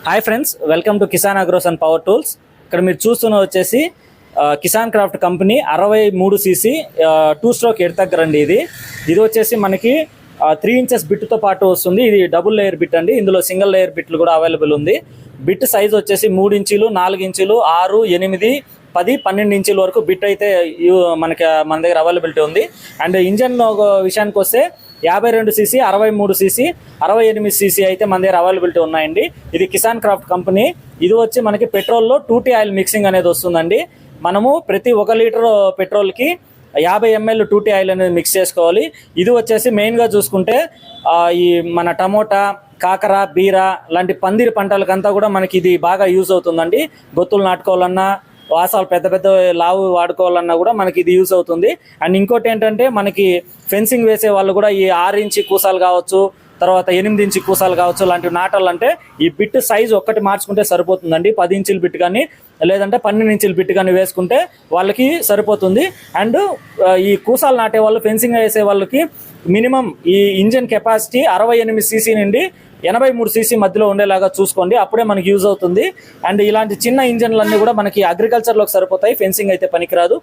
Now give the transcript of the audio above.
Hi friends, welcome to Kisan agros and power tools. ఇక్కడ మీరు చూస్తున్న వచ్చేసి కిసాన్ క్రాఫ్ట్ కంపెనీ 63cc 2-స్ట్రోక్ ఎడతగ్గర అండి. ఇది వచ్చేసి మనకి 3 ఇంచెస్ బిట్తో పాటు వస్తుంది. ఇది డబుల్ లేయర్ బిట్ అండి. ఇందులో సింగిల్ లేయర్ బిట్లు కూడా అవైలబుల్ ఉంది. బిట్ సైజ్ వచ్చేసి 3 ఇంచులు, 4 ఇంచులు, 6, 8, 10, 12 ఇంచుల వరకు బిట్ అయితే మన దగ్గర అవైలబిలిటీ ఉంది. అండ్ ఇంజన్ విషయానికి వస్తే 52cc, 63cc, 68cc అయితే మన దగ్గర అవైలబిలిటీ ఉన్నాయండి. ఇది కిసాన్ క్రాఫ్ట్ కంపెనీ. ఇది వచ్చి మనకి పెట్రోల్లో 2T ఆయిల్ మిక్సింగ్ అనేది వస్తుందండి. మనము ప్రతి 1 లీటర్ పెట్రోల్కి 50 ml 2T ఆయిల్ అనేది మిక్స్ చేసుకోవాలి. ఇది వచ్చేసి మెయిన్గా చూసుకుంటే ఈ మన టమోటా, కాకర, బీర లాంటి పందిరి పంటలకంతా కూడా మనకి ఇది బాగా యూజ్ అవుతుందండి. గొత్తులు నాటుకోవాలన్నా, వాసాలు పెద్ద లావు వాడుకోవాలన్నా కూడా మనకి ఇది యూజ్ అవుతుంది. అండ్ ఇంకోటి ఏంటంటే మనకి ఫెన్సింగ్ వేసే వాళ్ళు కూడా ఈ 6 ఇంచు కూసాలు కావచ్చు, తర్వాత 8 ఇంచు కూసాలు కావచ్చు, లాంటివి నాటాలంటే ఈ బిట్ సైజు ఒక్కటి మార్చుకుంటే సరిపోతుందండి. 10 ఇంచుల బిట్ కానీ లేదంటే 12 ఇంచుల బిట్ కానీ వేసుకుంటే వాళ్ళకి సరిపోతుంది. అండ్ ఈ కూసాలు నాటే వాళ్ళు, ఫెన్సింగ్ వేసే వాళ్ళకి మినిమం ఈ ఇంజన్ కెపాసిటీ 68cc నుండి 83cc మధ్యలో ఉండేలాగా చూసుకోండి. అప్పుడే మనకి యూజ్ అవుతుంది. అండ్ ఇలాంటి చిన్న ఇంజన్లన్నీ కూడా మనకి అగ్రికల్చర్లోకి సరిపోతాయి, ఫెన్సింగ్ అయితే పనికిరాదు.